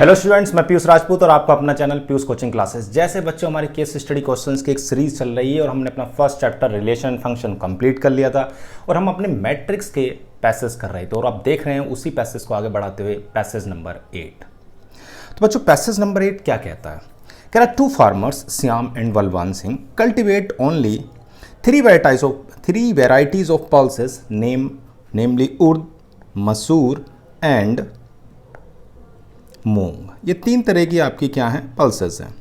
Hello students, मैं पीयूष राजपूत और आपका अपना चैनल पीयूष कोचिंग क्लासेस। जैसे बच्चों हमारी केस स्टडी क्वेश्चंस की एक सीरीज चल रही है और हमने अपना first chapter relation function complete कर लिया था और हम अपने मैट्रिक्स के पैसेज कर रहे थे और आप देख रहे हैं उसी पैसेज को आगे बढ़ाते हुए पैसेज नंबर 8। तो बच्चों पैसेज नंबर 8 क्या कहता है? कह रहा है to farmers Shyam and Balwan Singh cultivate only three varieties of pulses namely urad, masoor and मूंग। ये तीन तरह की आपकी क्या है? पल्सेस हैं।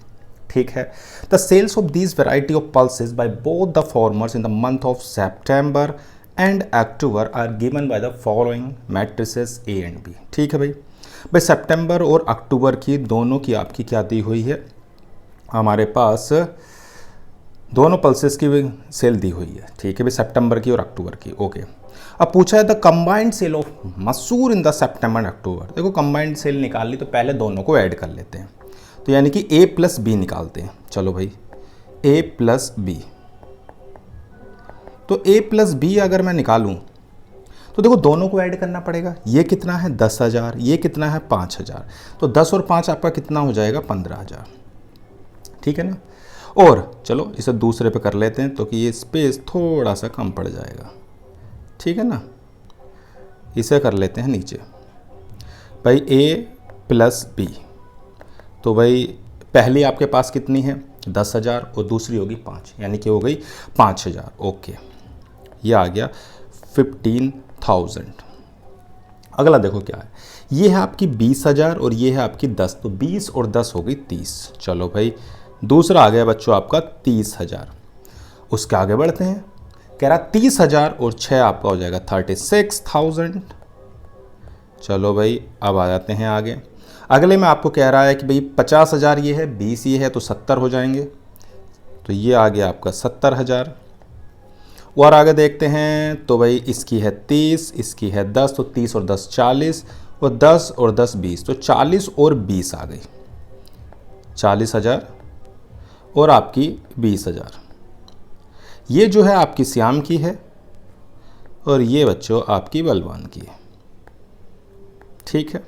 ठीक है। The sales of these variety of pulses by both the farmers in the month of September and October are given by the following matrices A and B. ठीक है भाई सितंबर और अक्टूबर की दोनों की आपकी क्या दी हुई है? हमारे पास दोनों पल्सेस की सेल दी हुई है। ठीक है भाई, सितंबर की और अक्टूबर की। ओके। अब पूछा है द कंबाइंड सेल ऑफ मसूर इन द सितंबर एंड अक्टूबर। देखो कंबाइंड सेल निकाल ली तो पहले दोनों को ऐड कर लेते हैं, तो यानी कि ए प्लस बी निकालते हैं। चलो भाई ए प्लस बी, तो ए प्लस बी अगर मैं निकालूं तो देखो दोनों को ऐड करना पड़ेगा। ये कितना है? 10,000। ये कितना है? 5,000। तो 10 और 5 आपका कितना हो जाएगा? 15,000। ठीक है ना। और चलो इसे दूसरे पे कर लेते हैं तो कि ये स्पेस थोड़ा सा कम पड़ जाएगा। ठीक है ना। इसे कर लेते हैं नीचे भाई ए प्लस बी। तो भाई पहली आपके पास कितनी है? 10,000 और दूसरी होगी 5, यानी कि हो गई 5,000। ओके, ये आ गया 15,000। अगला देखो क्या है, ये है आपकी 20,000 और ये है आपकी 10, तो 20 और 10 हो गई 30। चलो भाई दूसरा आ गया बच्चों आपका 30,000। उसके आगे बढ़ते हैं। कह रहा 30,000 और 6 आपका हो जाएगा 36,000। चलो भाई अब आ जाते हैं आगे। अगले में आपको कह रहा है कि भाई 50,000 ये है, 20 ये है, तो 70 हो जाएंगे। तो ये आ गया आपका 70,000। और आगे देखते हैं तो भाई इसकी है 30, इसकी है 10, तो 30 और 10 40, और 10 और 10 20, तो 40 और 20 आ गई 40,000 और आपकी 20,000। ये जो है आपकी श्याम की है और ये बच्चों आपकी बलवान की है। ठीक है।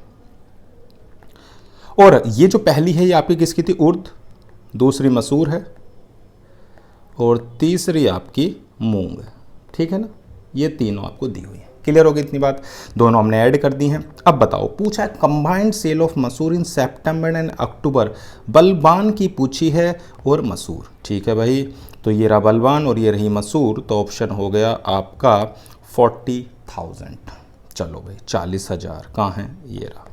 और ये जो पहली है ये आपकी किसकी थी? उर्द। दूसरी मसूर है और तीसरी आपकी मूंग है। ठीक है ना। ये तीनों आपको दी हुई है। क्लियर होगी इतनी बात? दोनों हमने ऐड कर दी हैं। अब बताओ, पूछा है कंबाइंड सेल ऑफ मसूर इन सितंबर एंड अक्टूबर। बलवान की पूछी है और मसूर। ठीक है भाई, तो ये रहा बलवान और ये रही मसूर, तो ऑप्शन हो गया आपका 40,000। चलो भाई 40,000 कहाँ है? ये रहा।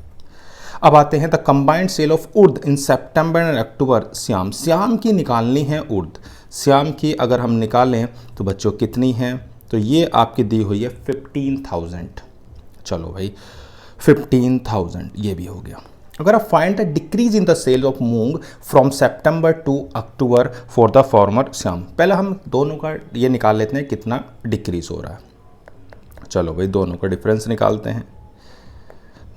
अब आते हैं द कंबाइंड सेल ऑफ उर्द इन सितंबर एंड अक्टूबर। श्याम की निकालनी है उर्द। श्याम की अगर हम निकालें तो बच्चों कितनी है? तो ये आपकी दी हुई है 15,000। चलो भाई 15,000 ये भी हो गया। अगर आप find the decrease in the sale of moong from September to October for the farmer Shyam. पहले हम दोनों का ये निकाल लेते हैं कितना डिक्रीज हो रहा है। चलो भाई दोनों का डिफरेंस निकालते हैं।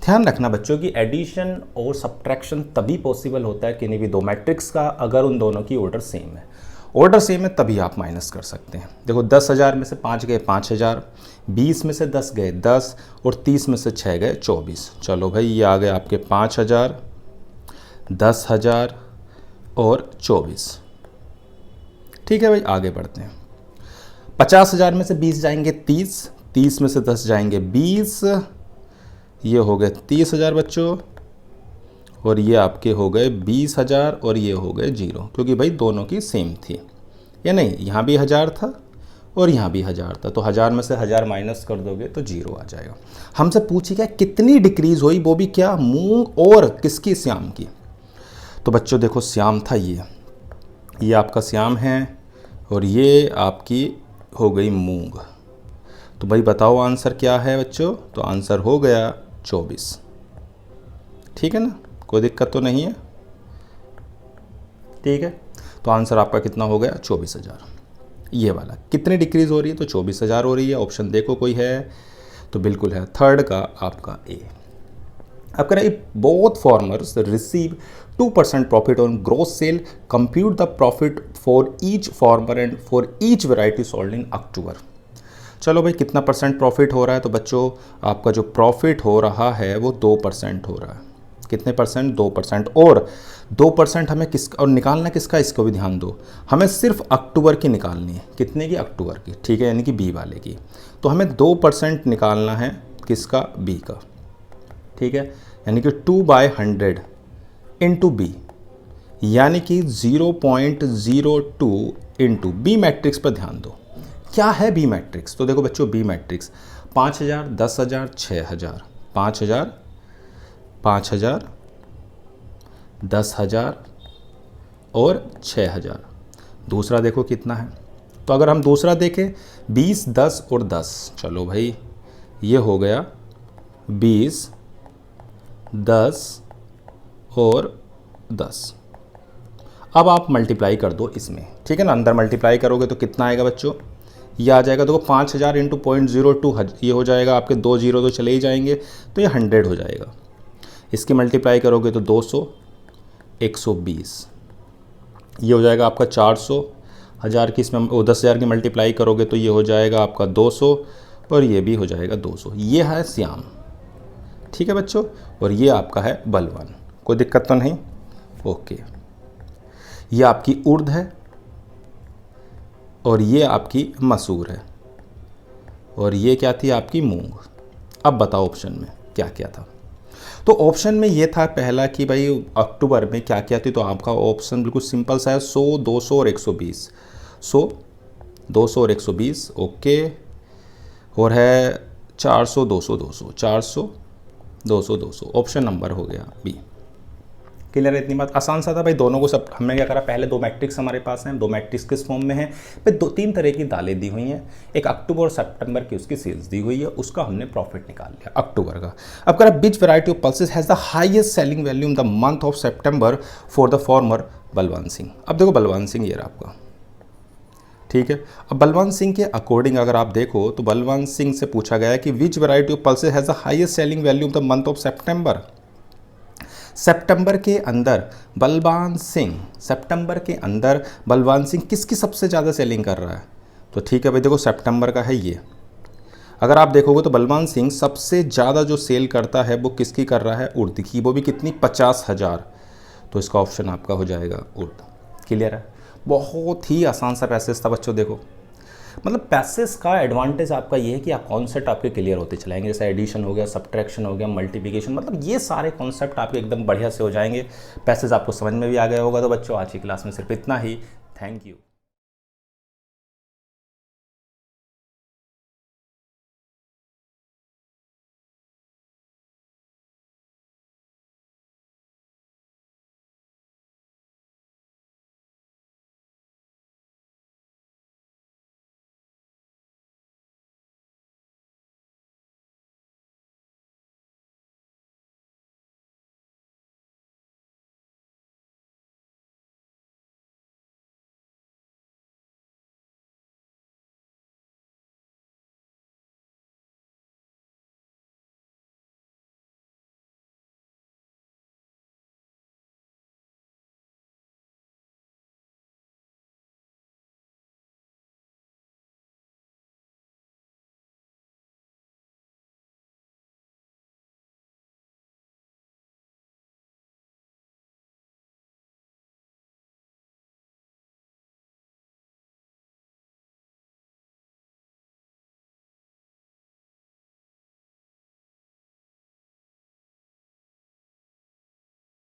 ध्यान रखना बच्चों की एडिशन और सब्ट्रैक्शन तभी पॉसिबल होता है किन्हीं भी दो मैट्रिक्स का अगर उन दोनों की ऑर्डर सेम है। ऑर्डर सेम है तभी आप माइनस कर सकते हैं। देखो 10,000 में से 5 गए 5,000, 20 में से 10 गए 10, और 30 में से 6 गए 24। चलो भाई ये आ गए आपके 5,000, 10,000 और 24। ठीक है भाई आगे बढ़ते हैं। 50,000 में से 20 जाएंगे 30, 30 में से 10 जाएंगे 20, ये हो गए 30,000 बच्चों, और ये आपके हो गए 20,000 और ये हो गए 0, क्योंकि भाई दोनों की सेम थी या नहीं। यहाँ भी 1,000 था और यहाँ भी 1,000 था, तो 1,000 में से 1,000 माइनस कर दोगे तो 0 आ जाएगा। हमसे पूछी क्या कितनी डिक्रीज हुई, वो भी क्या? मूंग और किसकी? श्याम की। तो बच्चों देखो श्याम था ये आपका श्याम है और ये आपकी हो गई मूंग। तो भाई बताओ आंसर क्या है बच्चों? तो आंसर हो गया 24। ठीक है ना, कोई दिक्कत तो नहीं है। ठीक है, तो आंसर आपका कितना हो गया? 24,000। ये वाला कितनी डिक्रीज हो रही है? तो 24,000 हो रही है। ऑप्शन देखो कोई है तो बिल्कुल है, थर्ड का आपका ए। अब कह रहा है both farmers receive 2% profit on gross sale, compute the profit for each farmer and for each variety sold in October. चलो भाई कितना परसेंट प्रॉफिट हो रहा है? तो बच्चों आपका जो प्रॉफिट हो रहा है वो 2% हो रहा है। कितने परसेंट? 2%। और 2% हमें और निकालना किसका, इसको भी ध्यान दो, हमें सिर्फ अक्टूबर की निकालनी है। कितने की? अक्टूबर की, ठीक है, यानी कि बी वाले की। तो हमें 2% निकालना है किसका? बी का, ठीक है, यानी कि 2/100 इंटू बी, यानी कि 0.02 इंटू बी मैट्रिक्स पर ध्यान दो। क्या है बी मैट्रिक्स? तो देखो बच्चों, बी मैट्रिक्स 5000, 10,000, 6,000, 5,000, 5,000, 10,000 और 6,000। दूसरा देखो कितना है, तो अगर हम दूसरा देखें 20, 10 और 10, चलो भाई ये हो गया 20, 10 और 10। अब आप मल्टीप्लाई कर दो इसमें, ठीक है ना, अंदर मल्टीप्लाई करोगे तो कितना आएगा बच्चों? ये आ जाएगा, देखो 5000 इंटू 0.02, ये हो जाएगा आपके 2 जीरो तो चले ही जाएंगे, तो ये 100 हो जाएगा। इसकी मल्टीप्लाई करोगे तो 200, 120, ये हो जाएगा आपका 400। 1000 की इसमें 10,000 की मल्टीप्लाई करोगे तो ये हो जाएगा आपका 200, और ये भी हो जाएगा 200। ये है श्याम, ठीक है बच्चों, और ये आपका है बलवान। कोई दिक्कत तो नहीं? ओके। ये आपकी उर्द है और ये आपकी मसूर है, और ये क्या थी? आपकी मूंग। अब बताओ ऑप्शन में क्या क्या था? तो ऑप्शन में ये था पहला कि भाई अक्टूबर में क्या क्या थी, तो आपका ऑप्शन बिल्कुल सिंपल सा है, 100, 200 और 120। 100, 200 और 120, ओके। और है 400, 200, 200, 400, 200, 200, ऑप्शन नंबर हो गया बी। क्लियर है इतनी बात? आसान सा था भाई, दोनों को सब हमने क्या करा, पहले 2 मैट्रिक्स हमारे पास हैं, 2 मैट्रिक्स किस फॉर्म में है भाई? 3 तरह की दालें दी हुई हैं, एक अक्टूबर और सितंबर की उसकी सेल्स दी हुई है, उसका हमने प्रॉफिट निकाल लिया अक्टूबर का। अब करा which variety of pulses has the highest selling value in the month of September for the farmer Balwan Singh. अब देखो बलवान सिंह ये रहा आपका, ठीक है। अब बलवान सिंह के अकॉर्डिंग अगर आप देखो तो बलवान सिंह से पूछा गया है कि which variety of pulses has the highest selling value in the month of September. सितंबर के अंदर बलवान सिंह किसकी सबसे ज़्यादा सेलिंग कर रहा है? तो ठीक है भाई, देखो सितंबर का है ये। अगर आप देखोगे तो बलवान सिंह सबसे ज़्यादा जो सेल करता है वो किसकी कर रहा है? उर्द की, वो भी कितनी? 50,000। तो इसका ऑप्शन आपका हो जाएगा उर्द। क्लियर है? बहुत ही आसान सा पैसेज था बच्चों। देखो मतलब पैसेज का एडवांटेज आपका ये है कि आप कॉन्सेप्ट आपके क्लियर होते चलाएंगे, जैसे एडिशन हो गया, सब्ट्रैक्शन हो गया, मल्टीप्लिकेशन, मतलब ये सारे कॉन्सेप्ट आपके एकदम बढ़िया से हो जाएंगे। पैसेज आपको समझ में भी आ गया होगा। तो बच्चों आज की क्लास में सिर्फ इतना ही। Thank you.